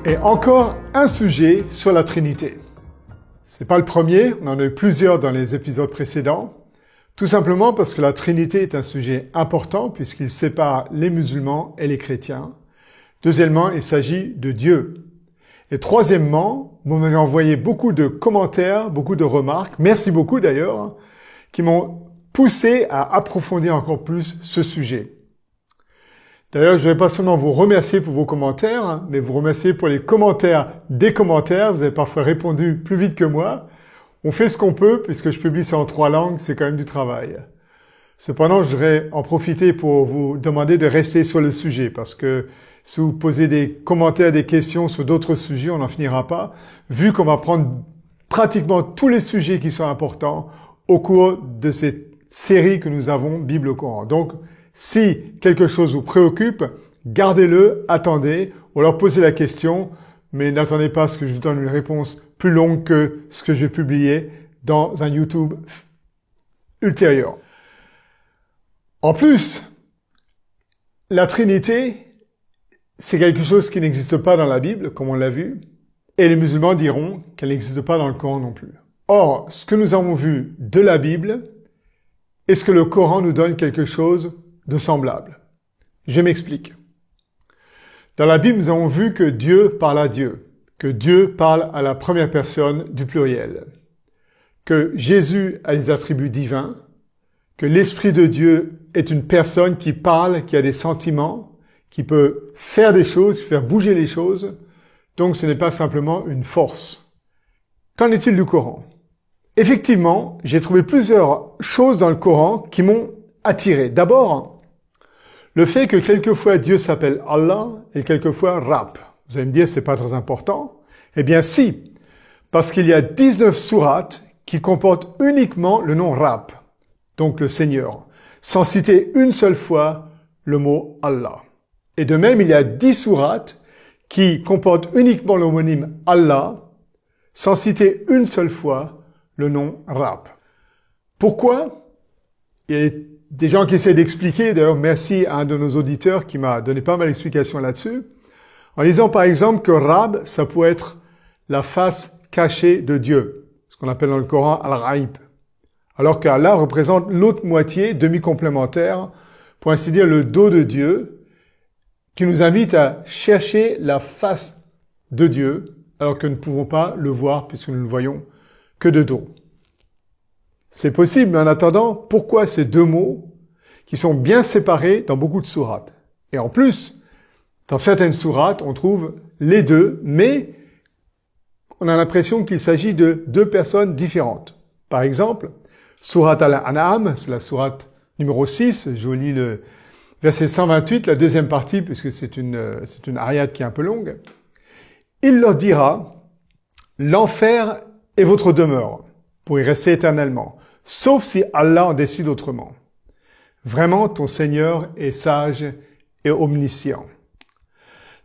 Et encore un sujet sur la Trinité. C'est pas le premier, on en a eu plusieurs dans les épisodes précédents. Tout simplement parce que la Trinité est un sujet important puisqu'il sépare les musulmans et les chrétiens. Deuxièmement, il s'agit de Dieu. Et troisièmement, vous m'avez envoyé beaucoup de commentaires, beaucoup de remarques, merci beaucoup d'ailleurs, qui m'ont poussé à approfondir encore plus ce sujet. D'ailleurs, je ne vais pas seulement vous remercier pour vos commentaires, mais vous remercier pour les commentaires des commentaires. Vous avez parfois répondu plus vite que moi. On fait ce qu'on peut, puisque je publie ça en 3 langues, c'est quand même du travail. Cependant, je voudrais en profiter pour vous demander de rester sur le sujet, parce que si vous posez des commentaires, des questions sur d'autres sujets, on n'en finira pas, vu qu'on va prendre pratiquement tous les sujets qui sont importants au cours de cette série que nous avons, Bible au Coran. Donc, si quelque chose vous préoccupe, gardez-le, attendez, ou alors posez la question, mais n'attendez pas à ce que je vous donne une réponse plus longue que ce que je vais publier dans un YouTube ultérieur. En plus, la Trinité, c'est quelque chose qui n'existe pas dans la Bible, comme on l'a vu, et les musulmans diront qu'elle n'existe pas dans le Coran non plus. Or, ce que nous avons vu de la Bible, est-ce que le Coran nous donne quelque chose de semblable? Je m'explique. Dans la Bible, nous avons vu que Dieu parle à Dieu, que Dieu parle à la première personne du pluriel, que Jésus a des attributs divins, que l'Esprit de Dieu est une personne qui parle, qui a des sentiments, qui peut faire des choses, faire bouger les choses, donc ce n'est pas simplement une force. Qu'en est-il du Coran? Effectivement, j'ai trouvé plusieurs choses dans le Coran qui m'ont attiré. D'abord, le fait que quelquefois Dieu s'appelle Allah et quelquefois Rab. Vous allez me dire, c'est pas très important. Eh bien si, parce qu'il y a 19 sourates qui comportent uniquement le nom Rab, donc le Seigneur, sans citer une seule fois le mot Allah. Et de même, il y a 10 sourates qui comportent uniquement l'homonyme Allah, sans citer une seule fois le nom Rab. Pourquoi? Il y a des gens qui essaient d'expliquer, d'ailleurs merci à un de nos auditeurs qui m'a donné pas mal d'explications là-dessus, en disant par exemple que Rab, ça pourrait être la face cachée de Dieu, ce qu'on appelle dans le Coran Al-Ghaib, alors qu'Allah représente l'autre moitié, demi-complémentaire, pour ainsi dire le dos de Dieu, qui nous invite à chercher la face de Dieu, alors que nous ne pouvons pas le voir puisque nous ne le voyons que de dos. C'est possible, mais en attendant, pourquoi ces deux mots qui sont bien séparés dans beaucoup de sourates? Et en plus, dans certaines sourates, on trouve les deux, mais on a l'impression qu'il s'agit de deux personnes différentes. Par exemple, sourate Al-An'am, c'est la sourate numéro 6, je vous lis le verset 128, la deuxième partie, puisque c'est une ayat qui est un peu longue. Il leur dira, l'enfer est votre demeure, pour y rester éternellement, sauf si Allah en décide autrement. Vraiment, ton Seigneur est sage et omniscient.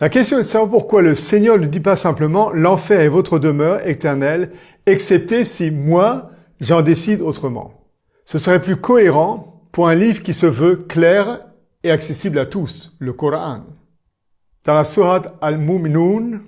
La question est de savoir pourquoi le Seigneur ne dit pas simplement « L'enfer est votre demeure éternelle, excepté si moi, j'en décide autrement ». Ce serait plus cohérent pour un livre qui se veut clair et accessible à tous, le Coran. Dans la sourate Al-Mu'minun,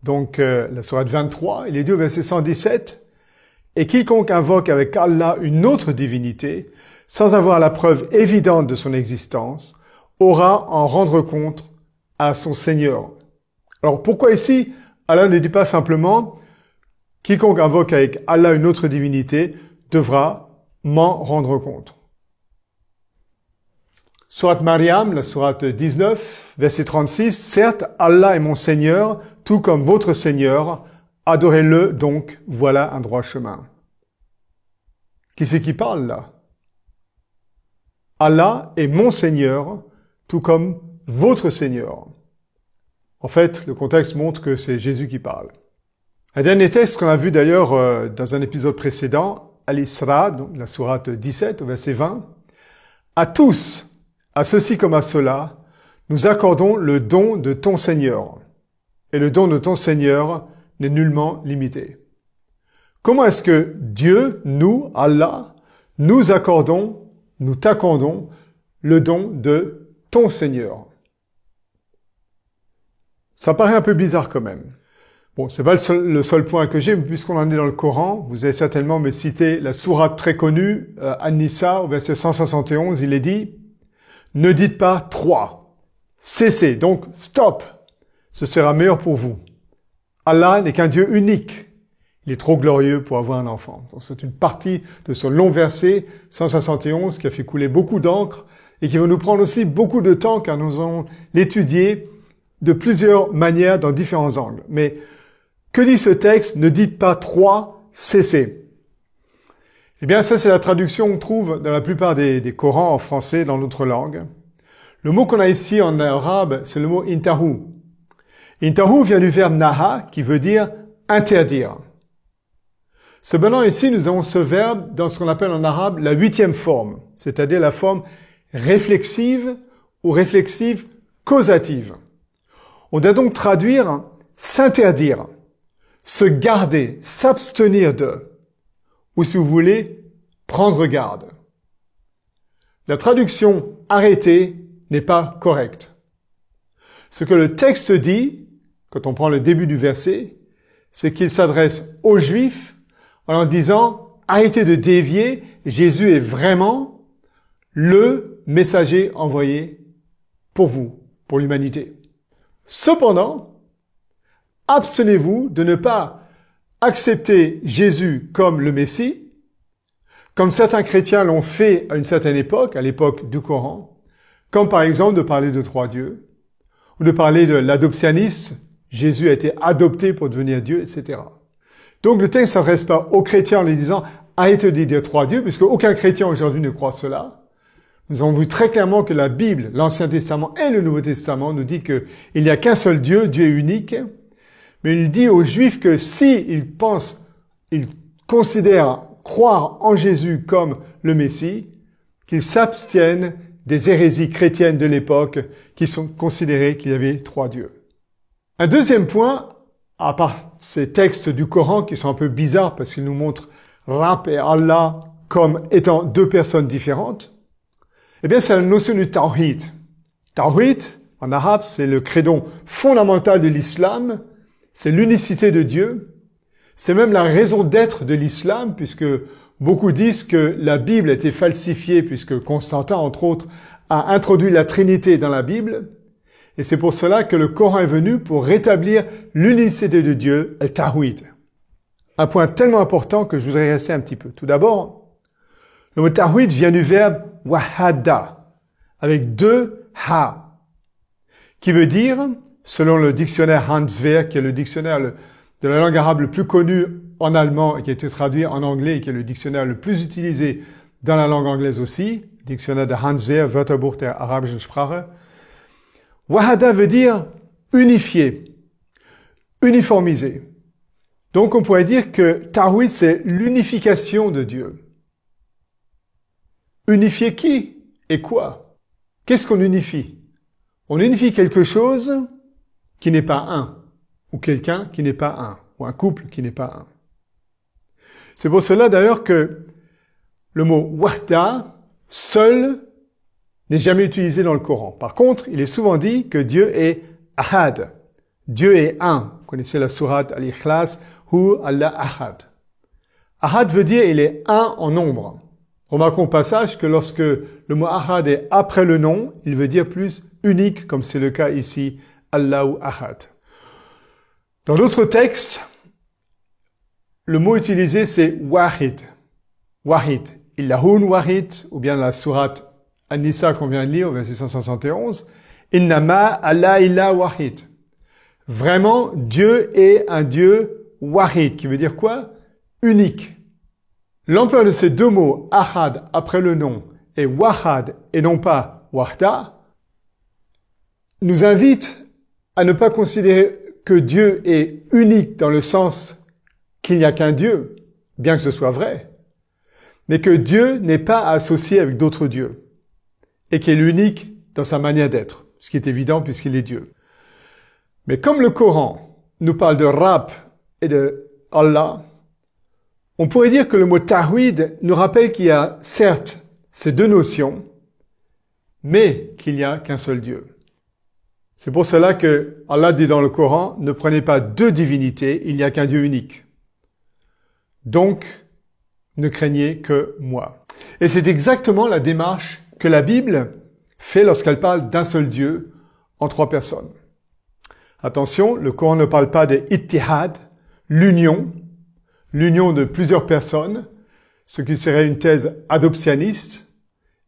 donc la sourate 23, il est dit au verset 117, « Et quiconque invoque avec Allah une autre divinité, sans avoir la preuve évidente de son existence, aura à en rendre compte à son Seigneur. » Alors pourquoi ici, Allah ne dit pas simplement « Quiconque invoque avec Allah une autre divinité devra m'en rendre compte ». Sourate Maryam, la sourate 19, verset 36, « Certes, Allah est mon Seigneur, tout comme votre Seigneur, adorez-le donc, voilà un droit chemin. » Qui c'est qui parle là? Allah est mon Seigneur, tout comme votre Seigneur. En fait, le contexte montre que c'est Jésus qui parle. Un dernier texte qu'on a vu d'ailleurs dans un épisode précédent, Al-Isra, donc la sourate 17, au verset 20, « À tous, à ceux-ci comme à ceux-là, nous accordons le don de ton Seigneur. Et le don de ton Seigneur n'est nullement limité. » Comment est-ce que Dieu, nous, Allah, nous accordons, nous t'accordons le don de ton Seigneur? Ça paraît un peu bizarre quand même. Bon, c'est pas le seul point que j'ai, mais puisqu'on en est dans le Coran, vous allez certainement me citer la sourate très connue, An-Nisa, au verset 171, il est dit « Ne dites pas 3. Cessez, donc stop. Ce sera meilleur pour vous. Allah n'est qu'un Dieu unique. Il est trop glorieux pour avoir un enfant. » Donc c'est une partie de ce long verset 171 qui a fait couler beaucoup d'encre et qui va nous prendre aussi beaucoup de temps car nous allons l'étudier de plusieurs manières dans différents angles. Mais que dit ce texte? Ne dites pas 3, cessez. Eh bien, ça c'est la traduction qu'on trouve dans la plupart des Corans en français, dans d'autres langues. Le mot qu'on a ici en arabe, c'est le mot intahu. Intahu vient du verbe naha, qui veut dire interdire. Cependant, ici, nous avons ce verbe dans ce qu'on appelle en arabe la 8e forme, c'est-à-dire la forme réflexive ou réflexive causative. On doit donc traduire s'interdire, se garder, s'abstenir de, ou si vous voulez, prendre garde. La traduction arrêter n'est pas correcte. Ce que le texte dit, quand on prend le début du verset, c'est qu'il s'adresse aux Juifs en leur disant « Arrêtez de dévier, Jésus est vraiment le messager envoyé pour vous, pour l'humanité. » Cependant, abstenez-vous de ne pas accepter Jésus comme le Messie, comme certains chrétiens l'ont fait à une certaine époque, à l'époque du Coran, comme par exemple de parler de 3 dieux, ou de parler de l'adoptionnisme, Jésus a été adopté pour devenir Dieu, etc. Donc le texte ne s'adresse pas aux chrétiens en lui disant « arrêtez de dire 3 dieux », puisque aucun chrétien aujourd'hui ne croit cela. Nous avons vu très clairement que la Bible, l'Ancien Testament et le Nouveau Testament nous dit qu'il n'y a qu'un seul Dieu, Dieu est unique. Mais il dit aux Juifs que s'ils considèrent croire en Jésus comme le Messie, qu'ils s'abstiennent des hérésies chrétiennes de l'époque qui sont considérées qu'il y avait 3 dieux. Un deuxième point, à part ces textes du Coran qui sont un peu bizarres parce qu'ils nous montrent Rab et Allah comme étant 2 personnes différentes, eh bien, c'est la notion du Tawhid. Tawhid, en arabe, c'est le credo fondamental de l'islam, c'est l'unicité de Dieu. C'est même la raison d'être de l'islam, puisque beaucoup disent que la Bible a été falsifiée, puisque Constantin, entre autres, a introduit la Trinité dans la Bible. Et c'est pour cela que le Coran est venu pour rétablir l'unicité de Dieu, le Tawhid. Un point tellement important que je voudrais rester un petit peu. Tout d'abord, le mot Tawhid vient du verbe wahada, avec 2 ha, qui veut dire, selon le dictionnaire Hans Wehr, qui est le dictionnaire de la langue arabe le plus connu en allemand et qui a été traduit en anglais et qui est le dictionnaire le plus utilisé dans la langue anglaise aussi, dictionnaire de Hans Wehr, Wörterbuch der arabischen Sprache. Wahada veut dire unifié, uniformisé. Donc on pourrait dire que Tawhid c'est l'unification de Dieu. Unifier qui et quoi? Qu'est-ce qu'on unifie? On unifie quelque chose qui n'est pas un, ou quelqu'un qui n'est pas un, ou un couple qui n'est pas un. C'est pour cela d'ailleurs que le mot wahda, seul, n'est jamais utilisé dans le Coran. Par contre, il est souvent dit que Dieu est ahad. Dieu est un. Vous connaissez la sourate Al-Ikhlas, Hu Allah ahad. Ahad veut dire il est un en nombre. Remarquons au passage que lorsque le mot ahad est après le nom, il veut dire plus unique, comme c'est le cas ici, Allahu ahad. Dans d'autres textes, le mot utilisé c'est wahid. Wahid. Illahun wahid, ou bien la sourate An-Nisa qu'on vient de lire, au verset 171. Innama Allah illa wahid. Vraiment, Dieu est un Dieu wahid, qui veut dire quoi? Unique. L'emploi de ces 2 mots, ahad après le nom, et wahad et non pas wahda, nous invite à ne pas considérer que Dieu est unique dans le sens qu'il n'y a qu'un Dieu, bien que ce soit vrai, mais que Dieu n'est pas associé avec d'autres dieux, et qu'il est unique dans sa manière d'être, ce qui est évident puisqu'il est Dieu. Mais comme le Coran nous parle de Rab et de Allah, on pourrait dire que le mot Tawhid nous rappelle qu'il y a certes ces 2 notions, mais qu'il n'y a qu'un seul Dieu. C'est pour cela que Allah dit dans le Coran, ne prenez pas deux divinités, il n'y a qu'un Dieu unique. Donc, ne craignez que moi. Et c'est exactement la démarche que la Bible fait lorsqu'elle parle d'un seul Dieu en trois personnes. Attention, le Coran ne parle pas des ittihad, l'union de plusieurs personnes, ce qui serait une thèse adoptionniste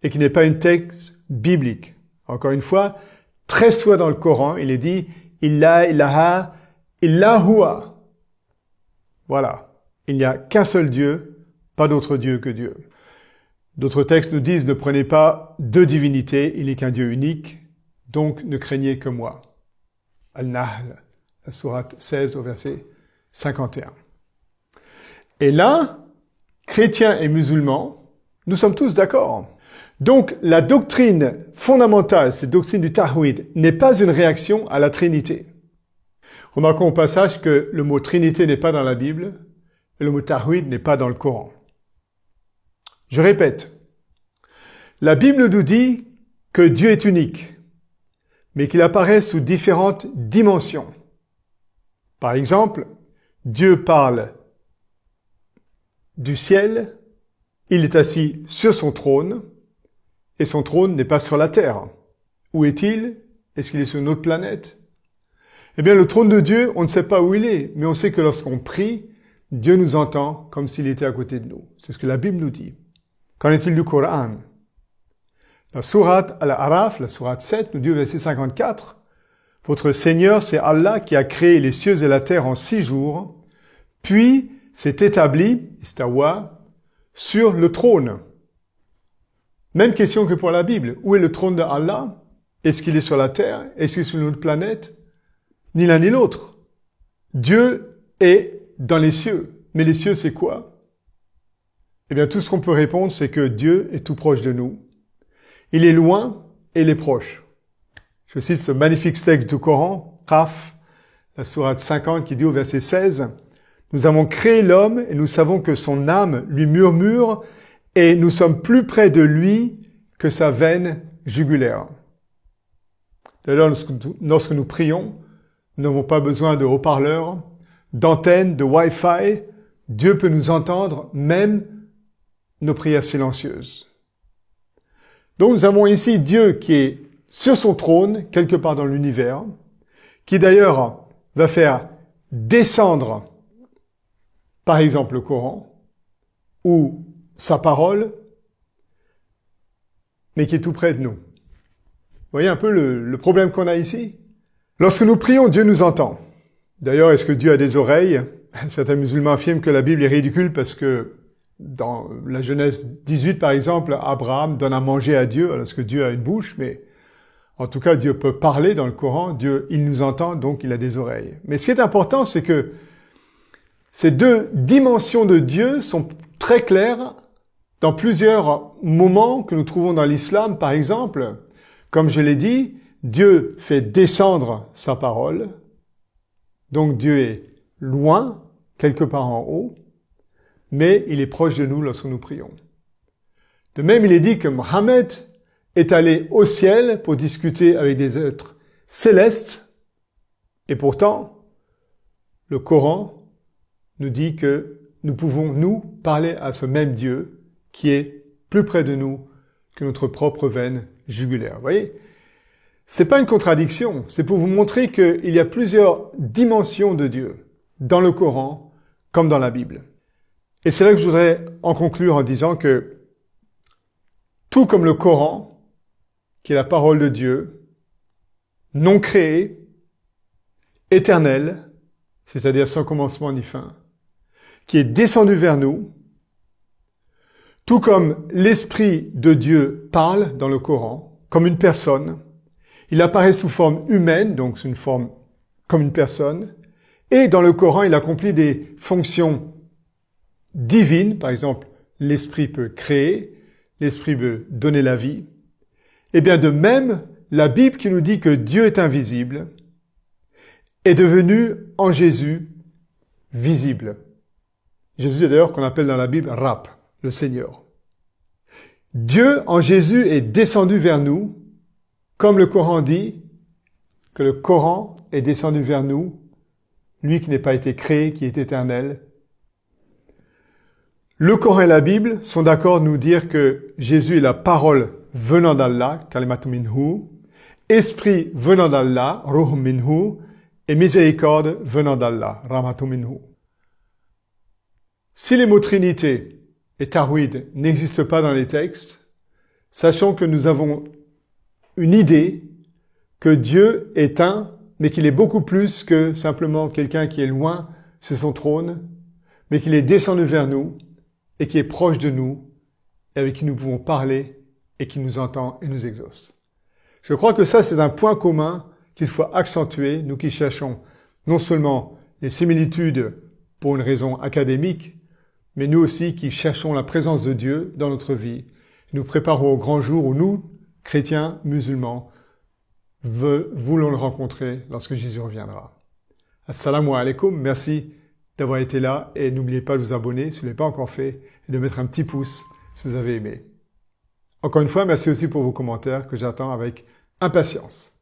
et qui n'est pas une thèse biblique. Encore une fois, très souvent dans le Coran, il est dit « Illa ilaha illa huwa ». Voilà. Il n'y a qu'un seul Dieu, pas d'autre Dieu que Dieu. D'autres textes nous disent « Ne prenez pas deux divinités, il n'est qu'un Dieu unique, donc ne craignez que moi ». Al-Nahl, la sourate 16 au verset 51. Et là, chrétiens et musulmans, nous sommes tous d'accord. Donc, la doctrine fondamentale, cette doctrine du Tawhid, n'est pas une réaction à la Trinité. Remarquons au passage que le mot Trinité n'est pas dans la Bible, et le mot Tawhid n'est pas dans le Coran. Je répète, la Bible nous dit que Dieu est unique, mais qu'il apparaît sous différentes dimensions. Par exemple, Dieu parle du ciel, il est assis sur son trône, et son trône n'est pas sur la terre. Où est-il? Est-ce qu'il est sur une autre planète? Eh bien, le trône de Dieu, on ne sait pas où il est, mais on sait que lorsqu'on prie, Dieu nous entend comme s'il était à côté de nous. C'est ce que la Bible nous dit. Qu'en est-il du Coran? La sourate Al-Araf, la sourate 7, nous dit au verset 54, « Votre Seigneur, c'est Allah qui a créé les cieux et la terre en 6 jours, puis s'est établi, istawa, sur le trône. » Même question que pour la Bible. Où est le trône de Allah? Est-ce qu'il est sur la terre? Est-ce qu'il est sur une autre planète? Ni l'un ni l'autre. Dieu est dans les cieux. Mais les cieux, c'est quoi? Eh bien, tout ce qu'on peut répondre, c'est que Dieu est tout proche de nous. Il est loin et il est proche. Je cite ce magnifique texte du Coran, Qaf, la sourate 50, qui dit au verset 16, « Nous avons créé l'homme et nous savons que son âme lui murmure et nous sommes plus près de lui que sa veine jugulaire. » D'ailleurs, lorsque nous prions, nous n'avons pas besoin de haut-parleurs, d'antennes, de Wi-Fi. Dieu peut nous entendre, même nos prières silencieuses. Donc nous avons ici Dieu qui est sur son trône, quelque part dans l'univers, qui d'ailleurs va faire descendre, par exemple, le Coran, ou sa parole, mais qui est tout près de nous. Vous voyez un peu le problème qu'on a ici? Lorsque nous prions, Dieu nous entend. D'ailleurs, est-ce que Dieu a des oreilles? Certains musulmans affirment que la Bible est ridicule parce que dans la Genèse 18, par exemple, Abraham donne à manger à Dieu, alors que Dieu a une bouche, mais en tout cas, Dieu peut parler dans le Coran. Dieu, il nous entend, donc il a des oreilles. Mais ce qui est important, c'est que ces deux dimensions de Dieu sont très claires dans plusieurs moments que nous trouvons dans l'islam. Par exemple, comme je l'ai dit, Dieu fait descendre sa parole. Donc Dieu est loin, quelque part en haut, mais il est proche de nous lorsque nous prions. De même, il est dit que Mohammed est allé au ciel pour discuter avec des êtres célestes, et pourtant, le Coran nous dit que nous pouvons, nous, parler à ce même Dieu qui est plus près de nous que notre propre veine jugulaire. Vous voyez? C'est pas une contradiction, c'est pour vous montrer qu'il y a plusieurs dimensions de Dieu dans le Coran comme dans la Bible. Et c'est là que je voudrais en conclure en disant que tout comme le Coran, qui est la parole de Dieu, non créée, éternelle, c'est-à-dire sans commencement ni fin, qui est descendu vers nous, tout comme l'Esprit de Dieu parle dans le Coran, comme une personne, il apparaît sous forme humaine, donc sous une forme comme une personne, et dans le Coran, il accomplit des fonctions divines, par exemple, l'Esprit peut créer, l'Esprit peut donner la vie. Et bien de même, la Bible qui nous dit que Dieu est invisible, est devenue en Jésus visible. Jésus est d'ailleurs qu'on appelle dans la Bible Rab, le Seigneur. Dieu en Jésus est descendu vers nous, comme le Coran dit, que le Coran est descendu vers nous, lui qui n'est pas été créé, qui est éternel. Le Coran et la Bible sont d'accord de nous dire que Jésus est la parole venant d'Allah, kalimatu minhu, esprit venant d'Allah, ruh minhu, et miséricorde venant d'Allah, rahmatu minhu. Si les mots Trinité et Tawhid n'existent pas dans les textes, sachons que nous avons une idée que Dieu est un, mais qu'il est beaucoup plus que simplement quelqu'un qui est loin sur son trône, mais qu'il est descendu vers nous et qui est proche de nous et avec qui nous pouvons parler et qui nous entend et nous exauce. Je crois que ça, c'est un point commun qu'il faut accentuer, nous qui cherchons non seulement les similitudes pour une raison académique, mais nous aussi qui cherchons la présence de Dieu dans notre vie. Nous préparons au grand jour où nous, chrétiens, musulmans, voulons le rencontrer lorsque Jésus reviendra. Assalamu alaikum, merci d'avoir été là et n'oubliez pas de vous abonner si vous ne l'avez pas encore fait et de mettre un petit pouce si vous avez aimé. Encore une fois, merci aussi pour vos commentaires que j'attends avec impatience.